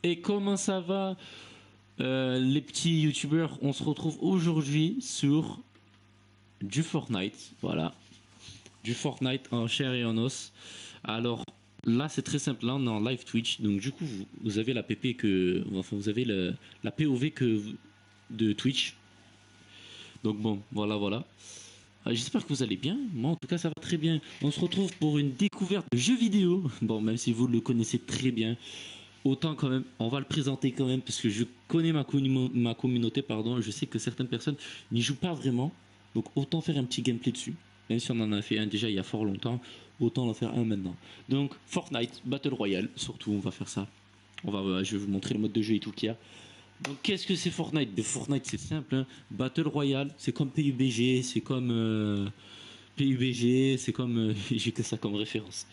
Et comment ça va, les petits youtubeurs? On se retrouve aujourd'hui sur du Fortnite. Voilà, du Fortnite en chair et en os. Alors là, c'est très simple. Là, on est en live Twitch. Donc du coup, vous avez la PP que, enfin, vous avez la POV de Twitch. Donc bon, voilà, voilà. J'espère que vous allez bien. Moi, en tout cas, ça va très bien. On se retrouve pour une découverte de jeux vidéo. Bon, même si vous le connaissez très bien, autant quand même, on va le présenter quand même parce que je connais ma communauté, pardon. Je sais que certaines personnes n'y jouent pas vraiment, donc autant faire un petit gameplay dessus. Même si on en a fait un déjà il y a fort longtemps, autant en faire un maintenant. Donc Fortnite Battle Royale, surtout, on va faire ça. Je vais vous montrer le mode de jeu et tout qu'il y a. Donc qu'est-ce que c'est Fortnite? Fortnite, c'est simple, hein. Battle Royale, c'est comme PUBG, c'est comme PUBG, c'est comme j'ai que ça comme référence.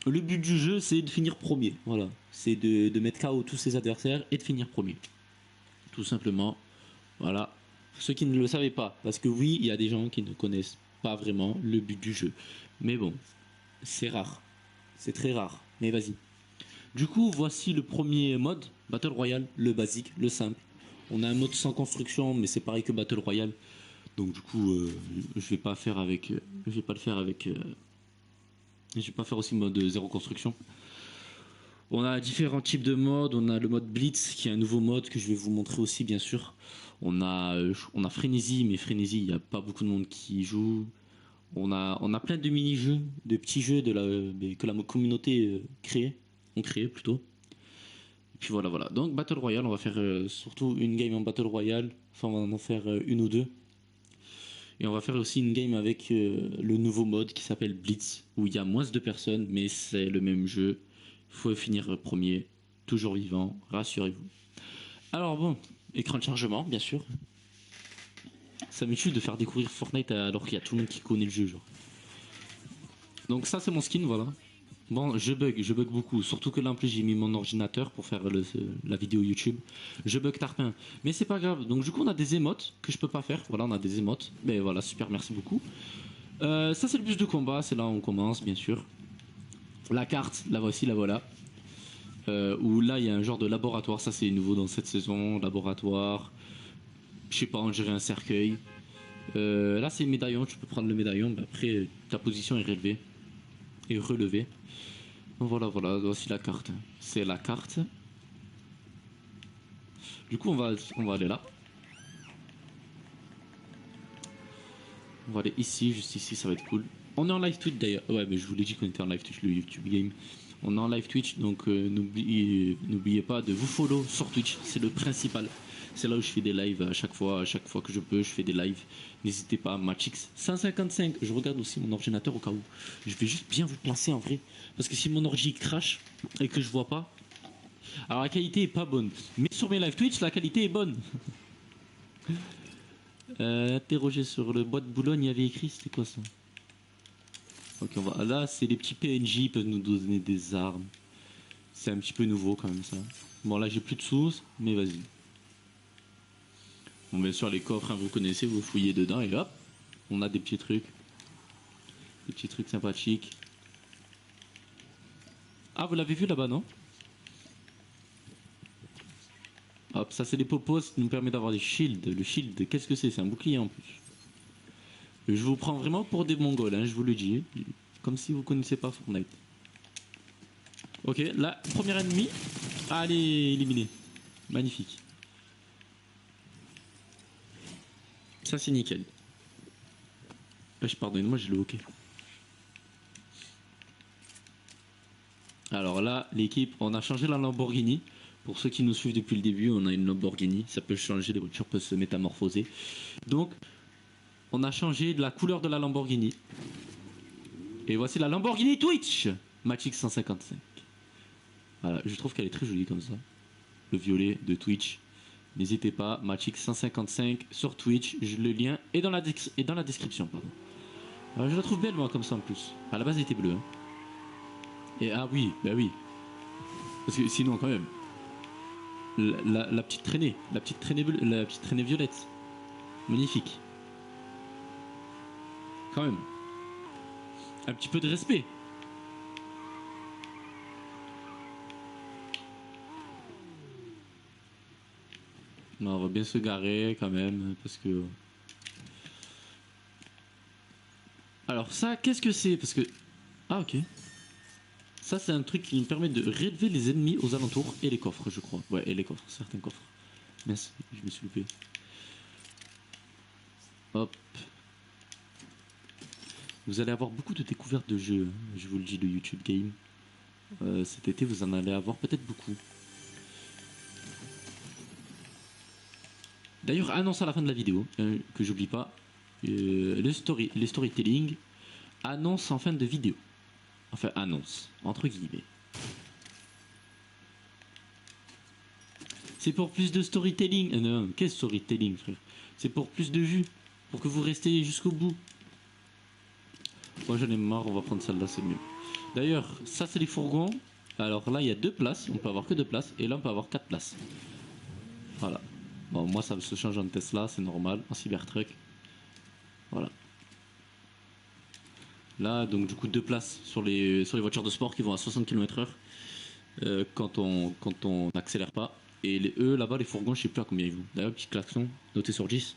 Le but du jeu, c'est de finir premier. Voilà. C'est de mettre KO tous ses adversaires et de finir premier. Tout simplement. Voilà. Ceux qui ne le savaient pas. Parce que oui, il y a des gens qui ne connaissent pas vraiment le but du jeu. Mais bon, c'est rare. C'est très rare. Mais vas-y. Du coup, voici le premier mode. Battle Royale, le basique, le simple. On a un mode sans construction, mais c'est pareil que Battle Royale. Donc du coup, je vais pas faire avec... je vais pas le faire avec... je vais pas faire aussi mode zéro construction. On a différents types de modes. On a le mode Blitz, qui est un nouveau mode que je vais vous montrer aussi, bien sûr. On a Frénésie, mais Frénésie, il n'y a pas beaucoup de monde qui joue. On a plein de mini-jeux, de petits jeux que la communauté ont créé plutôt. Et puis voilà, voilà. Donc Battle Royale, on va faire surtout une game en Battle Royale. Enfin, on va en faire une ou deux. Et on va faire aussi une game avec le nouveau mode qui s'appelle Blitz, où il y a moins de personnes, mais c'est le même jeu. Il faut finir premier, toujours vivant, rassurez-vous. Alors bon, écran de chargement, bien sûr. Ça me tue de faire découvrir Fortnite alors qu'il y a tout le monde qui connaît le jeu, genre. Donc ça c'est mon skin, voilà. Bon, je bug beaucoup. Surtout que là en plus j'ai mis mon ordinateur pour faire la vidéo YouTube. Je bug tarpin. Mais c'est pas grave. Donc du coup on a des émotes que je peux pas faire. Voilà, on a des émotes. Mais voilà, super, merci beaucoup. Ça c'est le bus de combat, c'est là où on commence bien sûr. La carte, la voici, la voilà. Où là il y a un genre de laboratoire, ça c'est nouveau dans cette saison. Laboratoire, je sais pas, on dirait un cercueil. Là c'est le médaillon, tu peux prendre le médaillon. Mais après ta position est relevée. Voilà, voilà, voici la carte. C'est la carte. Du coup, on va aller là. On va aller ici, juste ici, ça va être cool. On est en live Twitch d'ailleurs. Ouais, mais je vous l'ai dit qu'on était en live Twitch, le YouTube Game. On est en live Twitch, donc n'oubliez pas de vous follow sur Twitch, c'est le principal. C'est là où je fais des lives à chaque fois que je peux, je fais des lives. N'hésitez pas, Matchix 155. Je regarde aussi mon ordinateur au cas où. Je vais juste bien vous placer en vrai. Parce que si mon ordi crash et que je vois pas, alors la qualité est pas bonne. Mais sur mes live Twitch, la qualité est bonne. Interroger sur le bois de Boulogne, il y avait écrit, c'était quoi ça? Ok, on va. Là, c'est les petits PNJ, ils peuvent nous donner des armes. C'est un petit peu nouveau quand même ça. Bon, là, j'ai plus de sous, mais vas-y. Bon, bien sûr, les coffres, hein, vous connaissez, vous fouillez dedans et hop, on a des petits trucs. Des petits trucs sympathiques. Ah, vous l'avez vu là-bas, non? Hop, ça c'est des popos qui nous permet d'avoir des shields. Le shield, qu'est-ce que c'est? C'est un bouclier en plus. Je vous prends vraiment pour des mongols, hein, je vous le dis. Comme si vous connaissez pas Fortnite. Ok, là, premier ennemi. Allez, éliminé. Magnifique. Ça c'est nickel. Pardonnez-moi, j'ai le hockey. Alors là, l'équipe, on a changé la Lamborghini. Pour ceux qui nous suivent depuis le début, on a une Lamborghini. Ça peut changer, les voitures peuvent se métamorphoser. Donc, on a changé la couleur de la Lamborghini. Et voici la Lamborghini Twitch Matix 155. Voilà, je trouve qu'elle est très jolie comme ça. Le violet de Twitch. N'hésitez pas, Matix 155 sur Twitch. Le lien est dans la description. Pardon. Alors, je la trouve belle, moi, comme ça en plus. À la base, elle était bleue. Hein. Et ah oui, bah oui. Parce que sinon, quand même. La petite traînée. La petite traînée violette. Magnifique. Quand même. Un petit peu de respect. Non, on va bien se garer quand même, parce que... Alors ça, qu'est-ce que c'est? Parce que... Ah, ok. Ça, c'est un truc qui me permet de rélever les ennemis aux alentours et les coffres, je crois. Ouais, et les coffres, certains coffres. Mince, je me suis loupé. Hop. Vous allez avoir beaucoup de découvertes de jeux, hein, je vous le dis, de YouTube Game. Cet été, vous en allez avoir peut-être beaucoup. D'ailleurs, annonce à la fin de la vidéo, que j'oublie pas, les storytelling annonce en fin de vidéo. Enfin, annonce, entre guillemets. C'est pour plus de storytelling. Non, qu'est-ce storytelling, frère? C'est pour plus de vues. Pour que vous restez jusqu'au bout. Moi, j'en ai marre, on va prendre celle-là, c'est mieux. D'ailleurs, ça, c'est les fourgons. Alors là, il y a 2 places. On peut avoir que 2 places. Et là, on peut avoir 4 places. Voilà. Bon, moi, ça se change en Tesla, c'est normal. En Cybertruck. Voilà. Là, donc, du coup, 2 places sur les voitures de sport qui vont à 60 km/h. Quand on n'accélère pas. Et eux, là-bas, les fourgons, je sais plus à combien ils vont. D'ailleurs, petit klaxon, noté sur 10.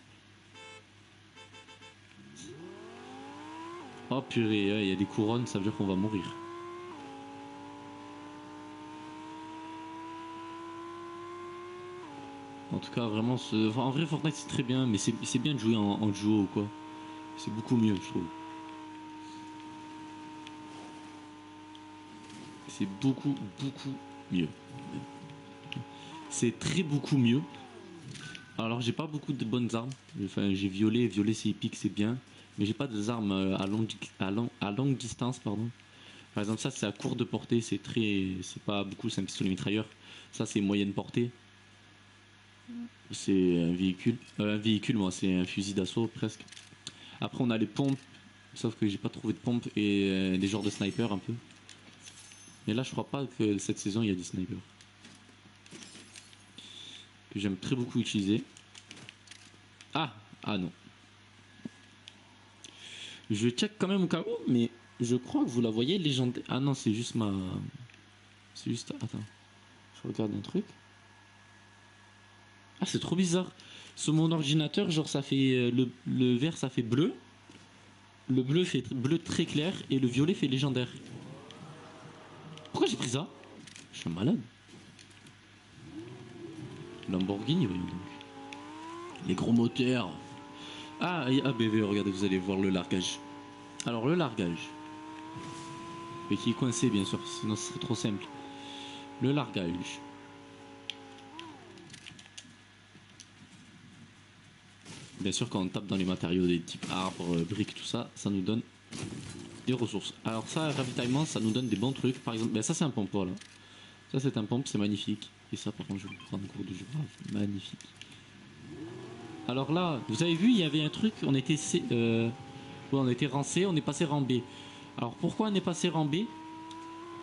Oh purée, il y a des couronnes, ça veut dire qu'on va mourir. En tout cas, vraiment, en vrai, Fortnite c'est très bien, mais c'est bien de jouer en duo ou quoi. C'est beaucoup mieux, je trouve. C'est beaucoup mieux. C'est très beaucoup mieux. Alors, j'ai pas beaucoup de bonnes armes. Enfin, j'ai violet c'est épique, c'est bien. Mais j'ai pas des armes à longue distance, pardon. Par exemple, ça c'est à courte portée, c'est pas beaucoup, c'est un pistolet mitrailleur. Ça c'est moyenne portée. C'est un véhicule, moi, c'est un fusil d'assaut presque. Après, on a les pompes, sauf que j'ai pas trouvé de pompes et des genres de snipers un peu. Mais là, je crois pas que cette saison il y a des snipers. Que j'aime très beaucoup utiliser. Ah non. Je check quand même au cas où, mais je crois que vous la voyez légendaire. Ah non, c'est juste ma. C'est juste. Attends. Je regarde un truc. Ah, c'est trop bizarre. Sur mon ordinateur, genre, ça fait. Le vert, ça fait bleu. Le bleu fait bleu très clair. Et le violet fait légendaire. Pourquoi j'ai pris ça? Je suis un malade. Lamborghini, voyons donc. Les gros moteurs. BV, regardez, vous allez voir le largage. Alors, le largage. Mais qui est coincé, bien sûr, sinon ce serait trop simple. Le largage. Bien sûr, quand on tape dans les matériaux des types arbres, briques, tout ça, ça nous donne des ressources. Alors ça, ravitaillement, ça nous donne des bons trucs. Par exemple, ça c'est un pompe là. Ça c'est un pompe, c'est magnifique. Et ça, par contre, je vais prendre un cours de géographe. Magnifique. Alors là, vous avez vu, il y avait un truc, on était rang C, on est passé rang B. Alors pourquoi on est passé rang B?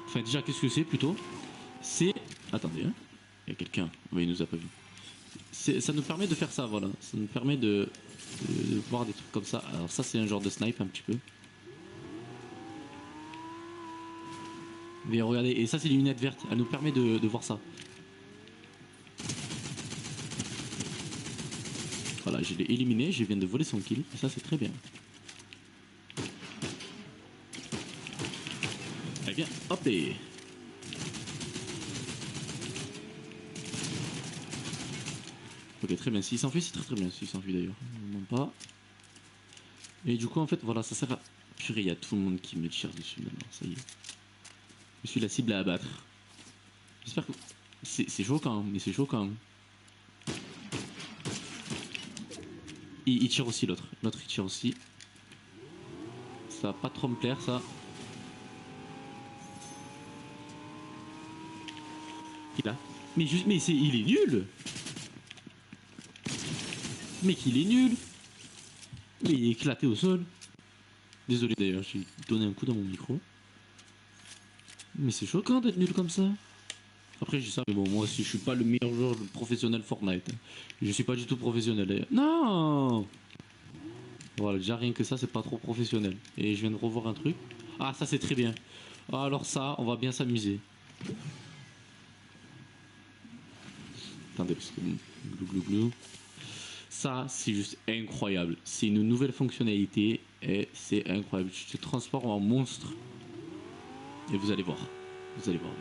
Enfin déjà, qu'est-ce que c'est plutôt? C'est... Attendez, hein. Il y a quelqu'un, il nous a pas vu. Ça nous permet de faire ça, voilà. Ça nous permet de voir des trucs comme ça. Alors ça, c'est un genre de snipe un petit peu. Mais regardez, et ça, c'est les lunettes vertes. Elle nous permet de voir ça. Voilà, je l'ai éliminé, je viens de voler son kill. Et ça, c'est très bien. Eh bien, hop et... Ok, très bien. S'il s'enfuit, c'est très bien. S'il s'enfuit d'ailleurs. Non pas. Et du coup, en fait, voilà, ça sert à... Purée, il y a tout le monde qui me tire dessus maintenant. Ça y est. Je suis la cible à abattre. J'espère que... C'est choquant, mais c'est choquant. Il tire aussi l'autre. L'autre, il tire aussi. Ça va pas trop me plaire, ça. Il a... Mais il est nul. Mec, il est nul. Mais il est éclaté au sol. Désolé d'ailleurs, j'ai donné un coup dans mon micro. Mais c'est choquant d'être nul comme ça. Après, je dis ça, mais bon, moi aussi, je suis pas le meilleur joueur professionnel Fortnite. Je suis pas du tout professionnel d'ailleurs. Non. Voilà, déjà rien que ça, c'est pas trop professionnel. Et je viens de revoir un truc. Ah, ça c'est très bien. Alors ça, on va bien s'amuser. Attendez, parce que glou glou glou. Ça, c'est juste incroyable. C'est une nouvelle fonctionnalité et c'est incroyable. Je te transforme en monstre. Et vous allez voir. Vous allez voir.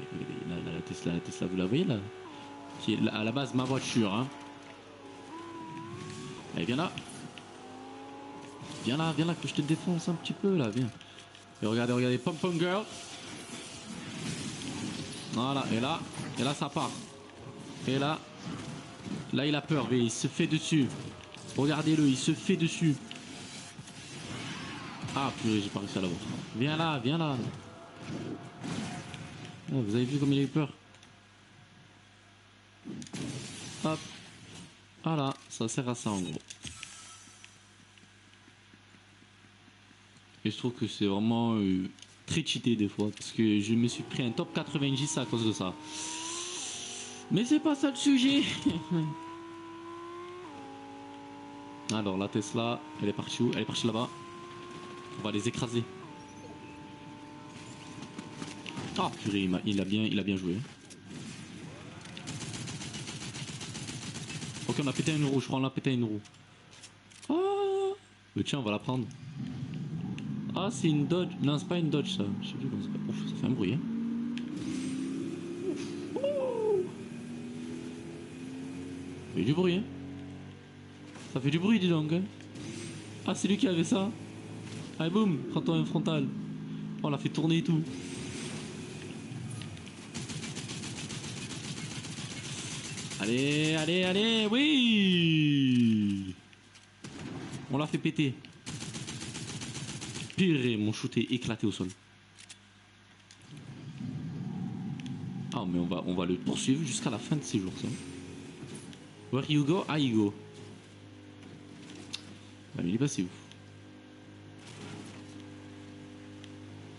Regardez, la Tesla, vous la voyez là? Qui est à la base ma voiture. Hein. Allez, viens là. Viens là, que je te défonce un petit peu là, viens. Et regardez, Pom Pom Girl. Voilà, et là ça part. Et là il a peur, mais il se fait dessus. Regardez-le, il se fait dessus. Ah purée, j'ai pas réussi à l'avoir. Viens là. Oh, vous avez vu comme il a eu peur? Hop. Voilà, ça sert à ça en gros. Et je trouve que c'est vraiment très cheaté des fois. Parce que je me suis pris un top 90 à cause de ça. Mais c'est pas ça le sujet. Alors la Tesla, elle est partie où? Elle est partie là-bas. On va les écraser. Ah purée, il a bien joué. Ok, on a pété une roue, je crois on a pété une roue. Ah, mais tiens, on va la prendre. Ah, c'est une Dodge. Non, c'est pas une Dodge ça. Je sais plus comment ça s'appelle. Ouf, ça fait un bruit. Hein. Ça fait du bruit. Hein. Ça fait du bruit, dis donc. Hein. Ah, c'est lui qui avait ça. Allez, boum, prends-toi un frontal. Oh, on l'a fait tourner et tout. Allez, oui. On l'a fait péter. Purée, mon shoot est éclaté au sol. Ah, mais on va le poursuivre jusqu'à la fin de ses jours, ça. Where you go, I go. Ah, mais il est passé où?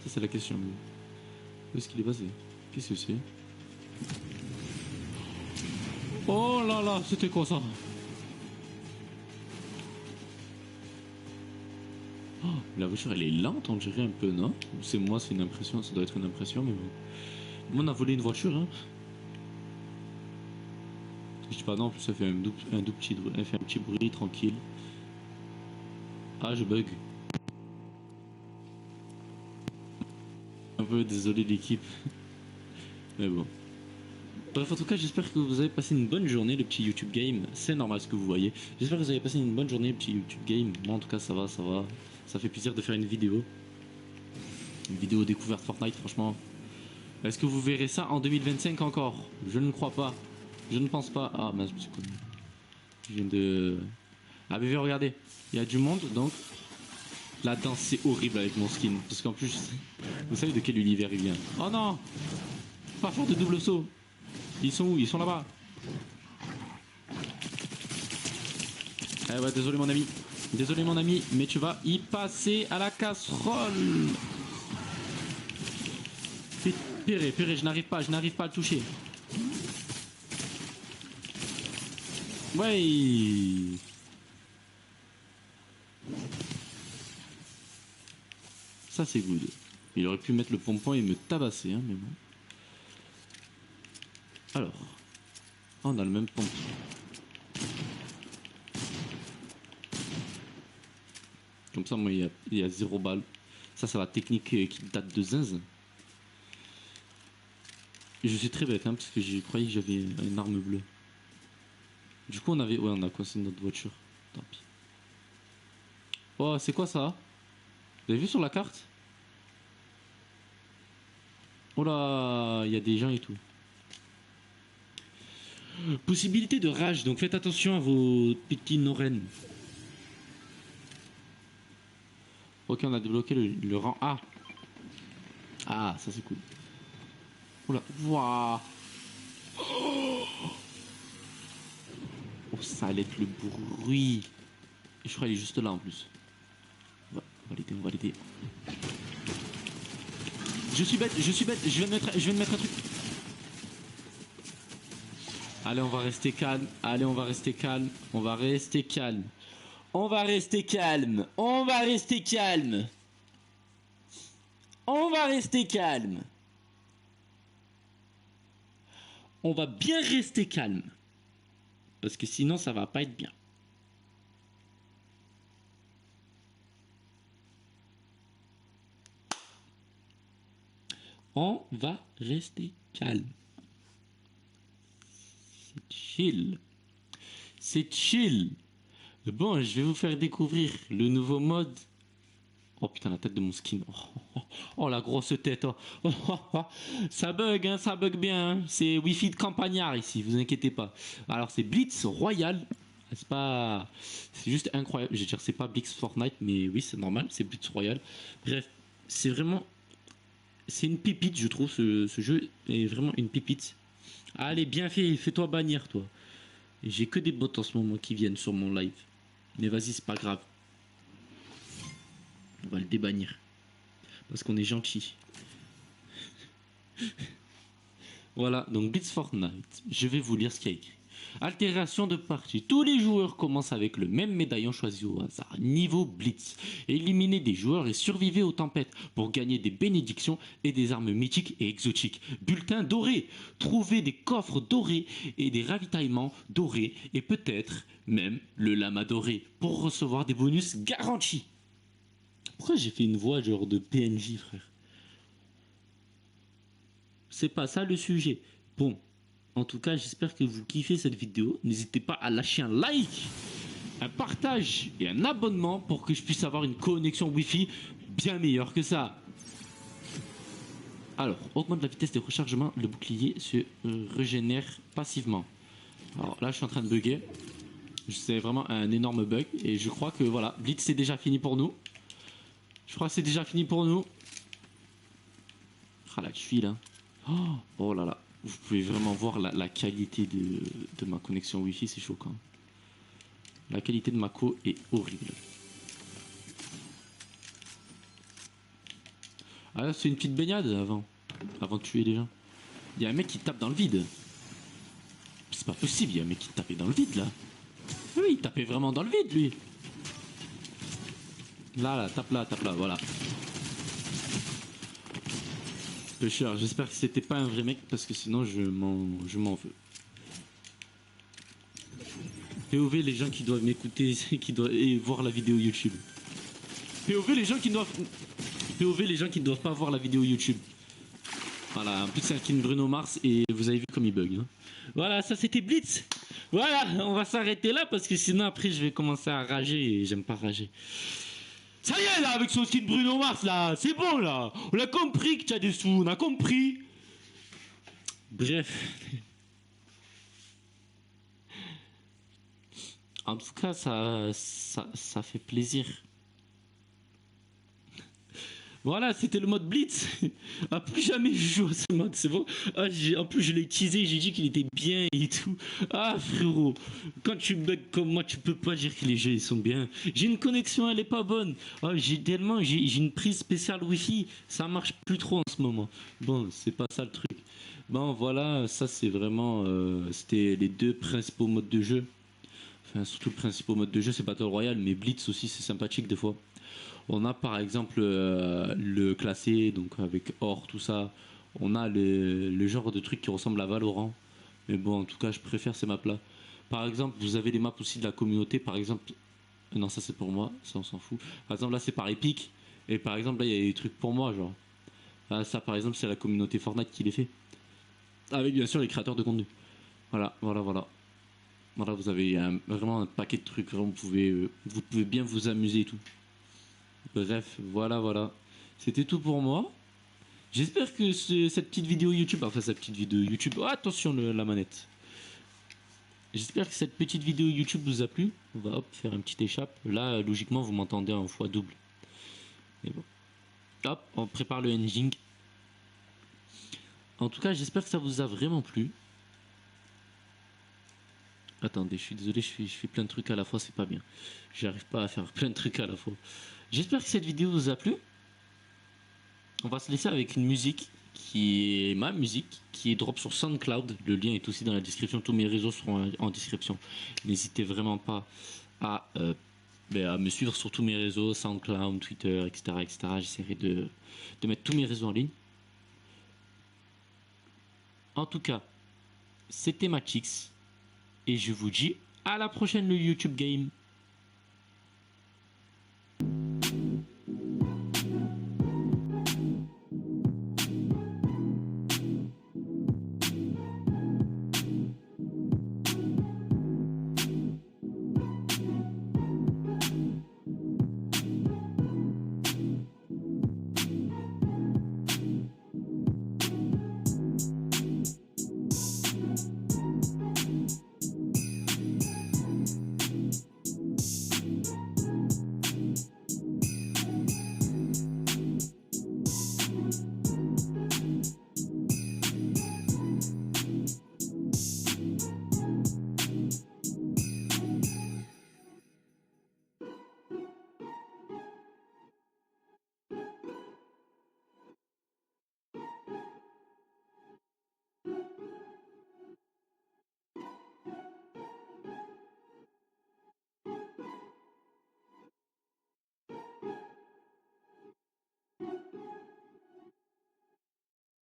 Ça, c'est la question. Où est-ce qu'il est passé? Qu'est-ce que c'est? Oh là là, c'était quoi ça? Oh, la voiture elle est lente, on dirait un peu, non? C'est moi, c'est une impression, ça doit être une impression, mais bon. On a volé une voiture, hein? Je sais pas, non, en plus ça fait un petit, elle fait un petit bruit tranquille. Ah, je bug. Un peu désolé l'équipe. Mais bon. Bref, en tout cas, j'espère que vous avez passé une bonne journée, le petit YouTube Game. C'est normal ce que vous voyez. J'espère que vous avez passé une bonne journée, le petit YouTube Game. Moi, en tout cas, ça va. Ça fait plaisir de faire une vidéo. Une vidéo découverte Fortnite, franchement. Est-ce que vous verrez ça en 2025 encore? Je ne crois pas. Je ne pense pas. Ah, mince, je suis connu. Je viens de... Ah, mais regardez. Il y a du monde, donc... La danse, c'est horrible avec mon skin. Parce qu'en plus, vous savez de quel univers il vient. Oh non! Pas faire de double saut. Ils sont où? Ils sont là-bas. Eh ouais, désolé mon ami. Désolé mon ami, mais tu vas y passer à la casserole. Purée, je n'arrive pas à le toucher. Ouais. Ça c'est good. Il aurait pu mettre le pompon et me tabasser, hein, mais bon. Alors, on a le même pompon. Comme ça, moi, il y a 0 balle. Ça, c'est la technique qui date de zinz. Et je suis très bête, hein, parce que j'ai croyais que j'avais une arme bleue. Du coup, on avait... Ouais, on a coincé notre voiture. Tant pis. Oh, c'est quoi ça? Vous avez vu sur la carte? Oh là, il y a des gens et tout. Possibilité de rage, donc faites attention à vos petits norènes. Ok, on a débloqué le rang A. Ah, ça c'est cool. Oula, waouh. Oh, ça allait être le bruit. Et je crois qu'il est juste là en plus. On va l'aider. Je suis bête, je viens de mettre un truc. Allez, on va rester calme. On va rester calme. On va rester calme. On va rester calme. On va rester calme. On va bien rester calme. parce que sinon ça va pas être bien. On va rester calme. C'est chill. C'est chill. Bon, je vais vous faire découvrir le nouveau mode. Oh putain, la tête de mon skin. Oh, la grosse tête. Ça bug, hein, ça bug bien. Hein. C'est Wi-Fi de campagnard ici, vous inquiétez pas. Alors, c'est Blitz Royal. C'est pas. C'est juste incroyable. Je veux dire, c'est pas Blitz Fortnite, mais oui, c'est normal, c'est Blitz Royal. Bref, c'est vraiment. C'est une pépite, je trouve. Ce jeu est vraiment une pépite. Allez, bien fait, fais-toi bannir, toi. J'ai que des bots en ce moment qui viennent sur mon live. Mais vas-y, c'est pas grave. On va le débannir. Parce qu'on est gentil. Voilà, donc Blitz Fortnite. Je vais vous lire ce qu'il y a écrit. Altération de partie. Tous les joueurs commencent avec le même médaillon choisi au hasard. Niveau Blitz. Éliminez des joueurs et survivez aux tempêtes pour gagner des bénédictions et des armes mythiques et exotiques. Bulletin doré. Trouvez des coffres dorés et des ravitaillements dorés et peut-être même le lama doré pour recevoir des bonus garantis. Pourquoi j'ai fait une voix genre de PNJ, frère? C'est pas ça le sujet. Bon, en tout cas, j'espère que vous kiffez cette vidéo. N'hésitez pas à lâcher un like, un partage et un abonnement pour que je puisse avoir une connexion Wi-Fi bien meilleure que ça. Alors, augmente la vitesse de rechargement. Le bouclier se régénère passivement. Alors là, je suis en train de bugger. C'est vraiment un énorme bug. Et je crois que voilà, Blitz c'est déjà fini pour nous. Je crois que c'est déjà fini pour nous. Ah la tuile là. Oh là là. Vous pouvez vraiment voir la qualité de ma connexion Wi-Fi, c'est choquant. La qualité de ma co est horrible. Ah là, c'est une petite baignade avant de tuer les gens. Il y a un mec qui tape dans le vide. C'est pas possible, il y a un mec qui tapait dans le vide là. Oui, il tapait vraiment dans le vide lui. Là, tape là, voilà. Pêcheur, j'espère que c'était pas un vrai mec parce que sinon je m'en veux. POV les gens qui doivent m'écouter, qui doivent et voir la vidéo YouTube. POV les gens qui doivent pas voir la vidéo YouTube. Voilà, en plus c'est un skin Bruno Mars et vous avez vu comme il bug. Hein. Voilà, ça c'était Blitz. Voilà, on va s'arrêter là parce que sinon après je vais commencer à rager et j'aime pas rager. Ça y est là avec son skin Bruno Mars là, c'est bon là. On a compris que tu as des sous, on a compris. Bref. En tout cas, ça fait plaisir. Voilà, c'était le mode Blitz. Ah, plus jamais je joue à ce mode, c'est bon. Ah, en plus, je l'ai teasé, j'ai dit qu'il était bien et tout. Ah, frérot, quand tu bugs comme moi, tu peux pas dire que les jeux ils sont bien. J'ai une connexion, elle est pas bonne. Ah, j'ai une prise spéciale Wi-Fi, ça marche plus trop en ce moment. Bon, c'est pas ça le truc. Bon, voilà, ça c'est vraiment. C'était les deux principaux modes de jeu. Enfin, surtout le principal mode de jeu, c'est Battle Royale, mais Blitz aussi, c'est sympathique des fois. On a par exemple le classé, donc avec or, tout ça. On a le genre de truc qui ressemble à Valorant. Mais bon, en tout cas, je préfère ces maps-là. Par exemple, vous avez les maps aussi de la communauté. Par exemple, non, ça c'est pour moi, ça on s'en fout. Par exemple, là c'est par Epic. Et par exemple, là il y a des trucs pour moi, genre. Là, ça par exemple, c'est la communauté Fortnite qui les fait. Avec bien sûr les créateurs de contenu. Voilà, voilà, voilà. Voilà, vous avez vraiment un paquet de trucs. Vraiment, vous pouvez bien vous amuser et tout. Bref, voilà, voilà. C'était tout pour moi. J'espère que cette petite vidéo YouTube, enfin cette petite vidéo YouTube, oh, attention la manette. J'espère que cette petite vidéo YouTube vous a plu. On va hop faire un petit échappe. Là, logiquement, vous m'entendez en fois double. Mais bon. Hop, on prépare le engine. En tout cas, j'espère que ça vous a vraiment plu. Attendez, je suis désolé, je fais plein de trucs à la fois, c'est pas bien. J'arrive pas à faire plein de trucs à la fois. J'espère que cette vidéo vous a plu. On va se laisser avec une musique qui est ma musique, qui est drop sur SoundCloud. Le lien est aussi dans la description. Tous mes réseaux seront en description. N'hésitez vraiment pas à me suivre sur tous mes réseaux, SoundCloud, Twitter, etc. etc. J'essaierai de mettre tous mes réseaux en ligne. En tout cas, c'était Matchix. Et je vous dis à la prochaine, le YouTube Game.